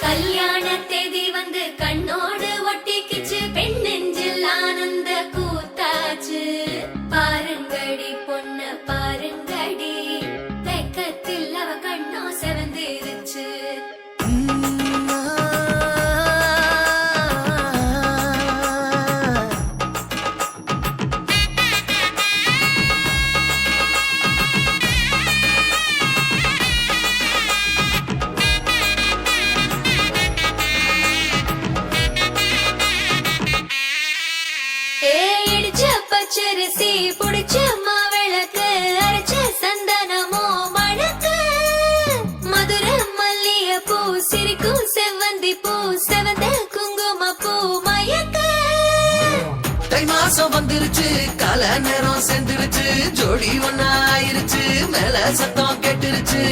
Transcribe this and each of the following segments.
கல்யாண தேதி வந்து கண்ணோடு ஒட்டிக்கிச்சு, பெண் நெஞ்சில் ஆனந்த கூத்தாச்சு. பாருங்கடி பொண்ண பாருங்கடி, வெக்கத்தில் அவ கண்ணோ செவந்திருச்சு. பச்சரிசி புடிச்ச மாவிளக்கு, அரைச்ச சந்தனமோ மணக்கு. மதுர மல்லிய பூ சிரிக்கும் செவ்வந்தி பூ, செவந்த குங்கும பூ மயக்க. தை மாசம் வந்துருச்சு, கால நேரம் சென்றுருச்சு, ஜோடி ஒன்னா ஆயிருச்சு, மேல சத்தம் கெட்டுருச்சு.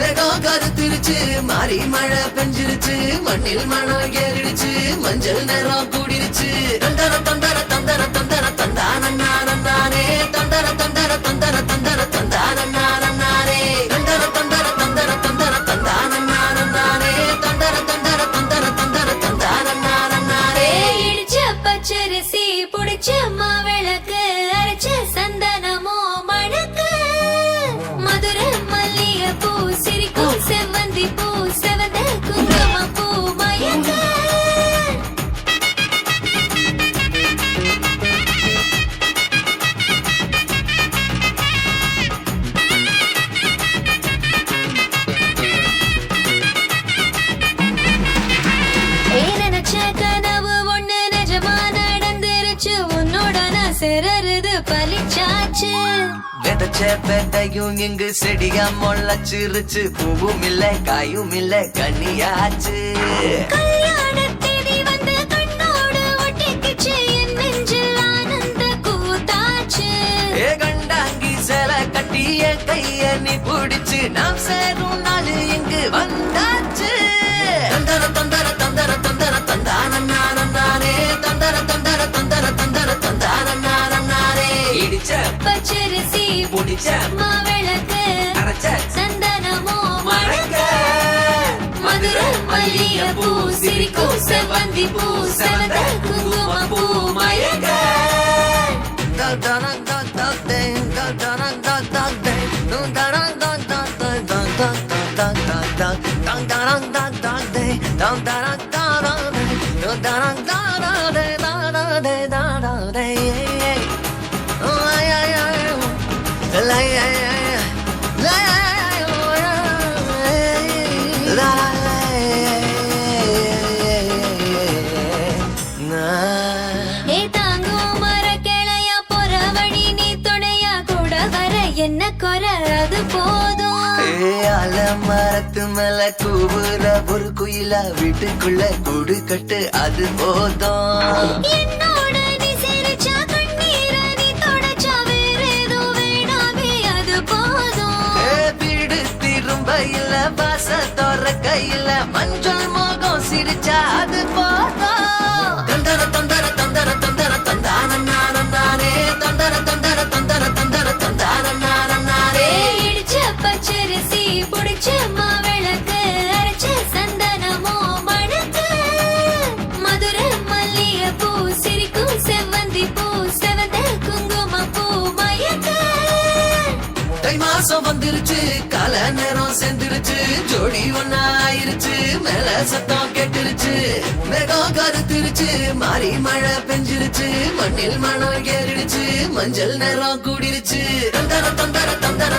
மேகம் கருத்துருச்சு, மாறி மழை பெஞ்சிருச்சு, மண்ணில் மனம் ஏறிடுச்சு, மஞ்சள் நேரம் கூடிருச்சு. தந்தர தந்தர தந்தர தந்தர தந்தானே, தந்தர தந்தர தந்தர தந்தர தந்தானே, தந்தர தந்தர தந்தர தந்தர தந்தானே, தந்தர தந்தர தந்தர தந்தர தந்தானே. இடிச்ச பச்சரிசி புடிச்ச மாவிளக்கு, அரைச்ச சந்தனமோ மணக்கு. மதுர மல்லிய பூ சிரிக்கும் செவ்வந்தி பூ, செவந்த குங்கும பூ மயக்க. கனவு ஒண்ணு நிஜமா நடந்துருச்சு, உன்னோட நான் சிறருது பலிச்சாச்சு. விதைச்ச விதையும் இங்கு செடியா முளைச்சிருச்சு, பூவும் இல்ல காயும் இல்ல கனியாச்சு. கல்யாண தேதி வந்து கண்ணோடு ஒட்டிக்கிச்சு, என் நெஞ்சில் ஆனந்த கூத்தாச்சு. ஏ கண்டாங்கி சேல கட்டிய கைய நீ பிடிச்சு, நாம் சேரும் நாள் இங்கு வந்தாச்சு. தந்தர தந்தர தந்தர தந்தர தந்தானே, தந்தர தந்தர தந்தர தந்தர தந்தானே. இடிச்ச பச்சரிசி புடிச்ச மாவிளக்கு, அரைச்ச சந்தனமோ மணக்க. மதுர மல்லிய பூ சிரிக்கும் செவ்வந்தி பூ, செவந்த குங்கும பூ மயக்க. என்ன குறை அது போதும். மரத்து மேல கூவுற ஒரு குயிலா, வீட்டுக்குள்ள கூடு கட்டு அது போதும். என்னோட நீ சிரிச்சா, கண்ணீர நீ தொடச்சா, வேற ஏதோ வேணாமே அது போதும். வீடு திரும்ப இல்ல, வாச தோற கையில, மஞ்சள் மோகம் சிரிச்சா அது போதும். தந்தர தந்தர தந்தர தந்தர தந்தானே, தந்தர தந்தர தந்தர தந்தர தந்தானே. இடிச்ச பச்சரிசி புடிச்ச மாவிளக்கு, அரைச்ச சந்தனமோ மணக்கு. மதுர மல்லிய பூ சிரிக்கும் செவ்வந்தி பூ, செவந்த குங்கும பூ மயக்க. தை மாசம் வந்துருச்சு, கால நேரம் சென்றுருச்சு, ஜோடி ஒன்னா ஆயிருச்சு, மேல சத்தம் கெட்டுருச்சு, மேகம் கருத்துருச்சு, மாறி மழை பெஞ்சிருச்சு, மண்ணில் மனம் ஏறிடுச்சு, மஞ்சள் நேரம் கூடிருச்சு. தந்தர தந்தர தந்தர